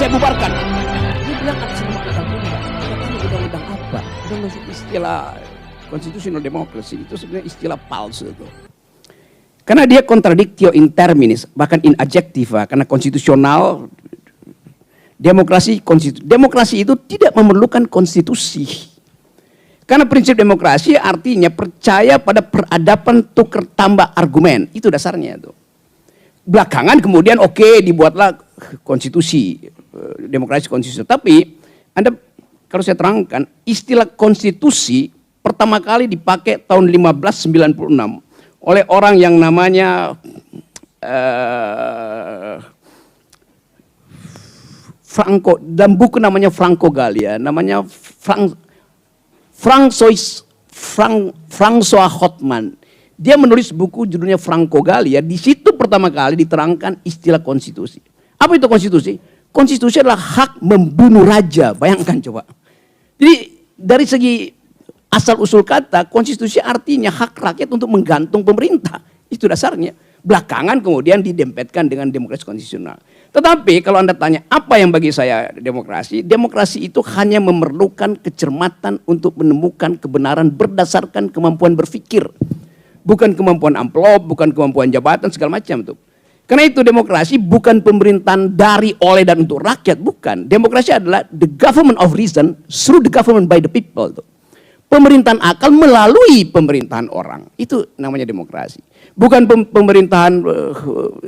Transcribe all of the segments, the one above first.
saya bubarkan. Dia bilang atas nama undang-undang. Katanya undang-undang apa? Udah masuk istilah constitutional democracy, itu sebenarnya istilah palsu itu. Karena dia contradictio in terminis, bahkan in adjectiva, karena konstitusional, demokrasi itu tidak memerlukan konstitusi. Karena prinsip demokrasi artinya percaya pada peradaban tukar tambah argumen, itu dasarnya itu. Belakangan kemudian oke, dibuatlah konstitusi, demokrasi konstitusi. Tapi Anda kalau saya terangkan, istilah konstitusi pertama kali dipakai tahun 1596 oleh orang yang namanya Franco, dalam buku namanya Franco Gallia, namanya François Hotman. Dia menulis buku judulnya Franco Gallia. Di situ pertama kali diterangkan istilah konstitusi. Apa itu konstitusi? Konstitusi adalah hak membunuh raja. Bayangkan coba. Jadi dari segi asal usul kata, konstitusi artinya hak rakyat untuk menggantung pemerintah. Itu dasarnya. Belakangan kemudian didempetkan dengan demokrasi konstitusional. Tetapi kalau Anda tanya apa yang bagi saya demokrasi, demokrasi itu hanya memerlukan kecermatan untuk menemukan kebenaran berdasarkan kemampuan berpikir. Bukan kemampuan amplop, bukan kemampuan jabatan, segala macam tuh. Karena itu demokrasi bukan pemerintahan dari, oleh, dan untuk rakyat, bukan. Demokrasi adalah the government of reason through the government by the people tuh. Pemerintahan akal melalui pemerintahan orang. Itu namanya demokrasi. Bukan pemerintahan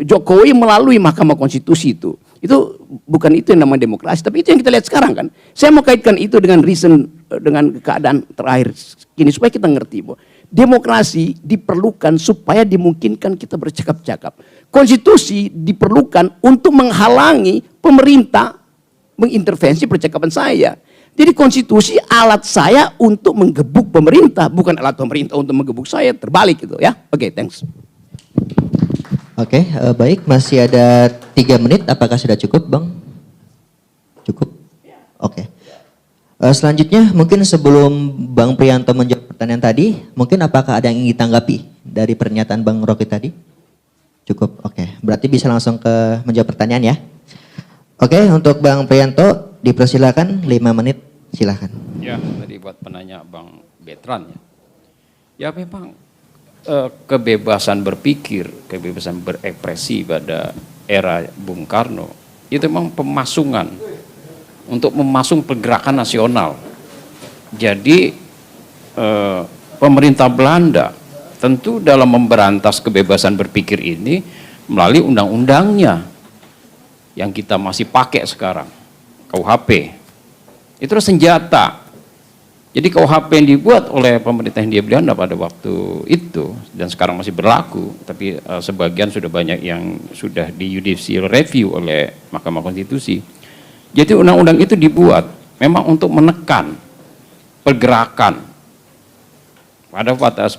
Jokowi melalui Mahkamah Konstitusi itu. Itu bukan itu yang namanya demokrasi. Tapi itu yang kita lihat sekarang kan. Saya mau kaitkan itu dengan reason, dengan keadaan terakhir ini. Supaya kita ngerti bahwa demokrasi diperlukan supaya dimungkinkan kita bercakap-cakap. Konstitusi diperlukan untuk menghalangi pemerintah mengintervensi percakapan saya. Jadi konstitusi alat saya untuk menggebuk pemerintah, bukan alat pemerintah untuk menggebuk saya, terbalik gitu ya. Oke, thanks. Oke, baik, masih ada 3 menit, apakah sudah cukup Bang? Cukup? Oke. Selanjutnya mungkin sebelum Bang Priyanto menjawab pertanyaan tadi, mungkin apakah ada yang ingin ditanggapi dari pernyataan Bang Rocky tadi? Cukup, oke. Berarti bisa langsung ke menjawab pertanyaan ya. Oke, untuk Bang Priyanto dipersilakan 5 menit. Silahkan. Ya, tadi buat penanya Bang Betran ya. Ya memang kebebasan berpikir, kebebasan berekspresi pada era Bung Karno itu memang pemasungan untuk memasung pergerakan nasional. Jadi pemerintah Belanda tentu dalam memberantas kebebasan berpikir ini melalui undang-undangnya yang kita masih pakai sekarang, KUHP. Itu adalah senjata. Jadi KUHP yang dibuat oleh pemerintah Hindia Belanda pada waktu itu dan sekarang masih berlaku, tapi sebagian sudah banyak yang sudah di judicial review oleh Mahkamah Konstitusi. Jadi undang-undang itu dibuat memang untuk menekan pergerakan.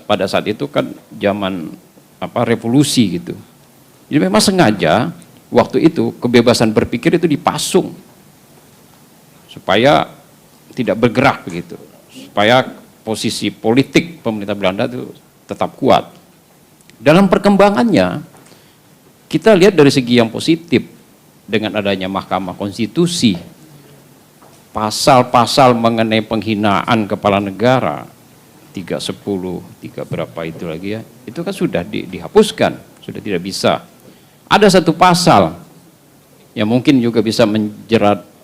Pada saat itu kan zaman revolusi gitu. Jadi memang sengaja waktu itu kebebasan berpikir itu dipasung supaya tidak bergerak begitu, supaya posisi politik pemerintah Belanda itu tetap kuat. Dalam perkembangannya kita lihat dari segi yang positif dengan adanya Mahkamah Konstitusi, pasal-pasal mengenai penghinaan kepala negara 310, 3 berapa itu lagi ya, itu kan sudah dihapuskan, sudah tidak bisa. Ada satu pasal yang mungkin juga bisa menjerat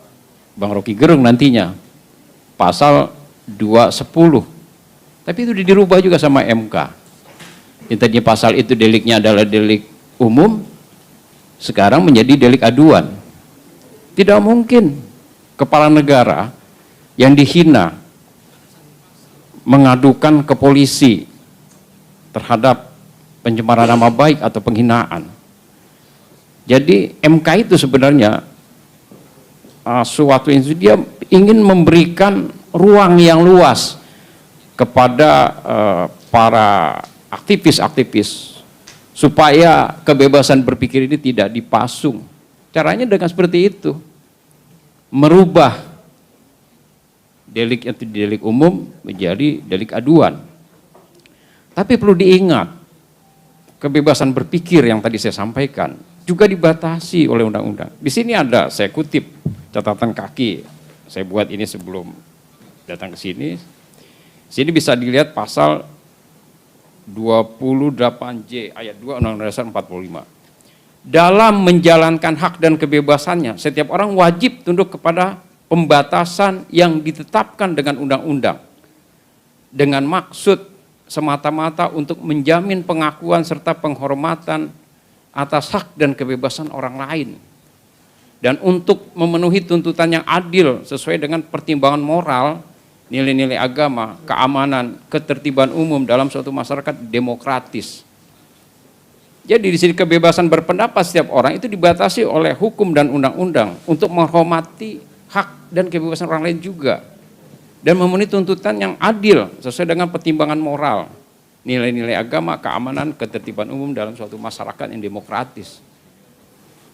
Bang Rocky Gerung nantinya, pasal 210, tapi itu dirubah juga sama MK. Yang tadinya pasal itu deliknya adalah delik umum, sekarang menjadi delik aduan. Tidak mungkin kepala negara yang dihina mengadukan ke polisi terhadap pencemaran nama baik atau penghinaan. Jadi MK itu sebenarnya suatu institusi dia ingin memberikan ruang yang luas kepada para aktivis-aktivis supaya kebebasan berpikir ini tidak dipasung. Caranya dengan seperti itu, merubah delik itu delik umum menjadi delik aduan. Tapi perlu diingat, kebebasan berpikir yang tadi saya sampaikan juga dibatasi oleh undang-undang. Di sini ada, saya kutip catatan kaki. Saya buat ini sebelum datang ke sini. Sini bisa dilihat pasal 28J ayat 2 Undang-Undang Dasar 45. Dalam menjalankan hak dan kebebasannya, setiap orang wajib tunduk kepada pembatasan yang ditetapkan dengan undang-undang. Dengan maksud semata-mata untuk menjamin pengakuan serta penghormatan atas hak dan kebebasan orang lain. Dan untuk memenuhi tuntutan yang adil sesuai dengan pertimbangan moral, nilai-nilai agama, keamanan, ketertiban umum dalam suatu masyarakat demokratis. Jadi di sini kebebasan berpendapat setiap orang itu dibatasi oleh hukum dan undang-undang untuk menghormati hak dan kebebasan orang lain juga. Dan memenuhi tuntutan yang adil sesuai dengan pertimbangan moral, nilai-nilai agama, keamanan, ketertiban umum dalam suatu masyarakat yang demokratis.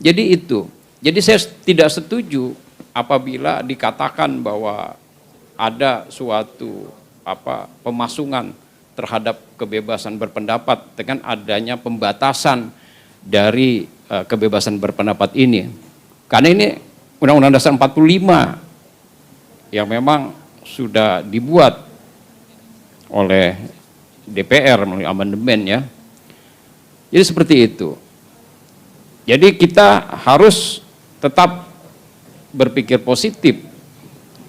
Jadi itu. Jadi saya tidak setuju apabila dikatakan bahwa ada suatu pemasungan terhadap kebebasan berpendapat dengan adanya pembatasan dari kebebasan berpendapat ini. Karena ini Undang-Undang Dasar 45 yang memang sudah dibuat oleh DPR melalui amandemen ya. Jadi seperti itu. Jadi kita harus tetap berpikir positif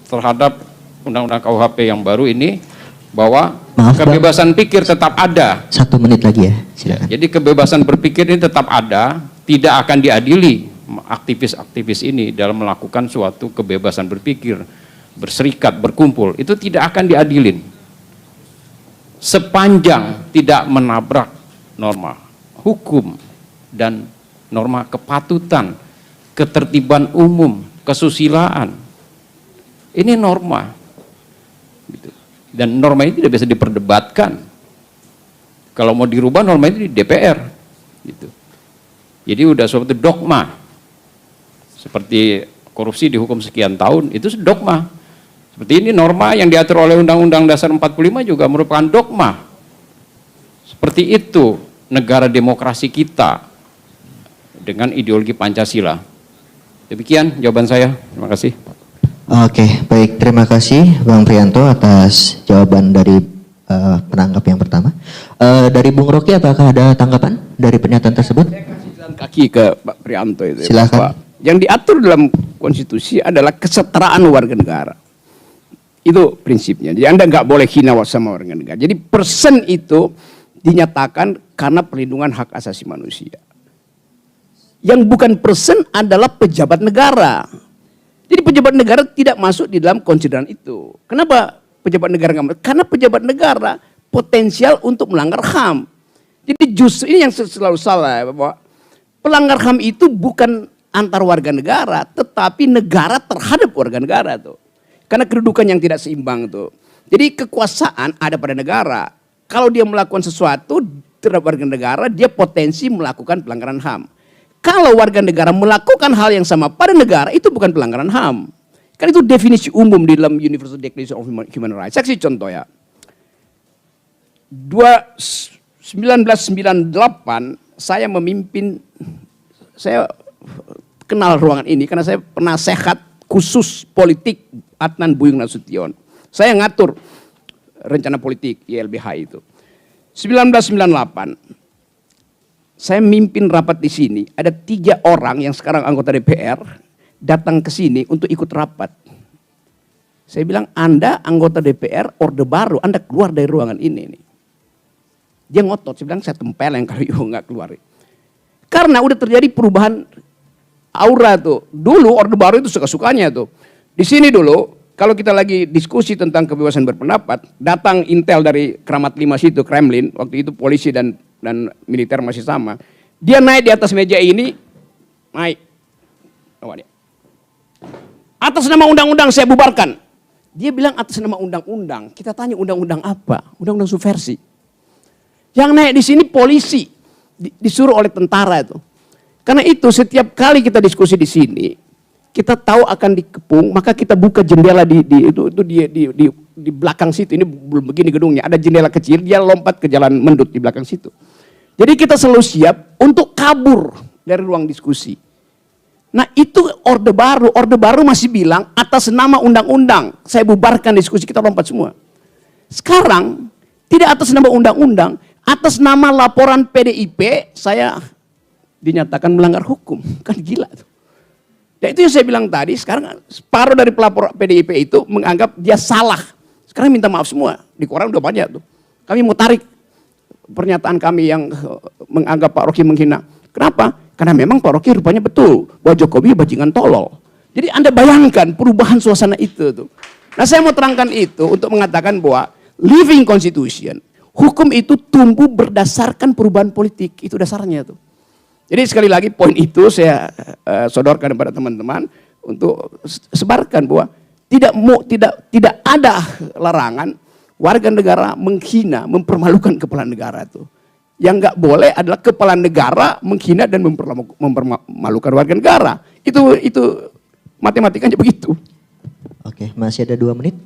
terhadap Undang-Undang KUHP yang baru ini, bahwa Maaf, kebebasan pikir tetap ada. 1 menit lagi ya, silakan. Jadi kebebasan berpikir ini tetap ada, tidak akan diadili aktivis-aktivis ini dalam melakukan suatu kebebasan berpikir, berserikat, berkumpul, itu tidak akan diadilin sepanjang tidak menabrak norma hukum dan norma kepatutan, ketertiban umum, kesusilaan. Ini norma gitu. Dan norma ini tidak bisa diperdebatkan. Kalau mau dirubah norma ini di DPR gitu. Jadi udah suatu dogma, seperti korupsi dihukum sekian tahun, itu dogma. Seperti ini norma yang diatur oleh Undang-Undang Dasar 45 juga merupakan dogma. Seperti itu negara demokrasi kita dengan ideologi Pancasila. Demikian jawaban saya. Terima kasih. Oke, baik. Terima kasih Bang Prianto atas jawaban dari penanggap yang pertama. Dari Bung Rocky, apakah ada tanggapan dari pernyataan tersebut? Saya kasih jalan kaki ke Pak Prianto itu. Silakan. Yang diatur dalam konstitusi adalah kesetaraan warga negara. Itu prinsipnya. Jadi Anda nggak boleh hina sama warga negara. Jadi persen itu dinyatakan karena perlindungan hak asasi manusia. Yang bukan persen adalah pejabat negara. Jadi pejabat negara tidak masuk di dalam konsideran itu. Kenapa pejabat negara nggak masuk? Karena pejabat negara potensial untuk melanggar HAM. Jadi justru ini yang selalu salah, bahwa pelanggar HAM itu bukan antar warga negara, tetapi negara terhadap warga negara tuh. Karena kedudukan yang tidak seimbang tuh. Jadi kekuasaan ada pada negara. Kalau dia melakukan sesuatu terhadap warga negara, dia potensi melakukan pelanggaran HAM. Kalau warga negara melakukan hal yang sama pada negara, itu bukan pelanggaran HAM. Kan itu definisi umum di dalam Universal Declaration of Human Rights. Saya kasih contoh ya. 1998 saya memimpin, saya kenal ruangan ini karena saya pernah sehat khusus politik Adnan Buyung Nasution. Saya ngatur rencana politik YLBH itu. 1998 saya mimpin rapat di sini, ada 3 orang yang sekarang anggota DPR datang ke sini untuk ikut rapat. Saya bilang, Anda anggota DPR Orde Baru, Anda keluar dari ruangan ini nih. Dia ngotot, saya bilang saya tempeleng kalau nggak keluar. Karena udah terjadi perubahan aura tuh. Dulu Orde Baru itu suka-sukanya tuh. Di sini dulu, kalau kita lagi diskusi tentang kebebasan berpendapat, datang intel dari Kramat 5 situ, Kremlin, waktu itu polisi dan militer masih sama. Dia naik di atas meja ini, naik. Atas nama undang-undang saya bubarkan. Dia bilang atas nama undang-undang. Kita tanya undang-undang apa? Undang-undang subversi. Yang naik di sini polisi, disuruh oleh tentara itu. Karena itu setiap kali kita diskusi di sini, kita tahu akan dikepung, maka kita buka jendela di belakang situ. Ini belum begini gedungnya, ada jendela kecil, dia lompat ke jalan mendut di belakang situ. Jadi kita selalu siap untuk kabur dari ruang diskusi. Nah itu Orde Baru masih bilang atas nama undang-undang, saya bubarkan diskusi, kita lompat semua. Sekarang, tidak atas nama undang-undang, atas nama laporan PDIP, saya dinyatakan melanggar hukum. Kan gila tuh. Dan itu yang saya bilang tadi, sekarang separuh dari pelapor PDIP itu menganggap dia salah. Sekarang minta maaf semua, di koran udah banyak tuh. Kami mau tarik pernyataan kami yang menganggap Pak Rocky menghina. Kenapa? Karena memang Pak Rocky rupanya betul bahwa Jokowi bajingan tolol. Jadi Anda bayangkan perubahan suasana itu tuh. Nah saya mau terangkan itu untuk mengatakan bahwa living constitution, hukum itu tumbuh berdasarkan perubahan politik, itu dasarnya tuh. Jadi sekali lagi poin itu saya sodorkan kepada teman-teman untuk sebarkan bahwa tidak ada larangan warga negara menghina, mempermalukan kepala negara itu. Yang nggak boleh adalah kepala negara menghina dan mempermalukan warga negara. Itu matematikanya begitu. Oke, masih ada 2 menit.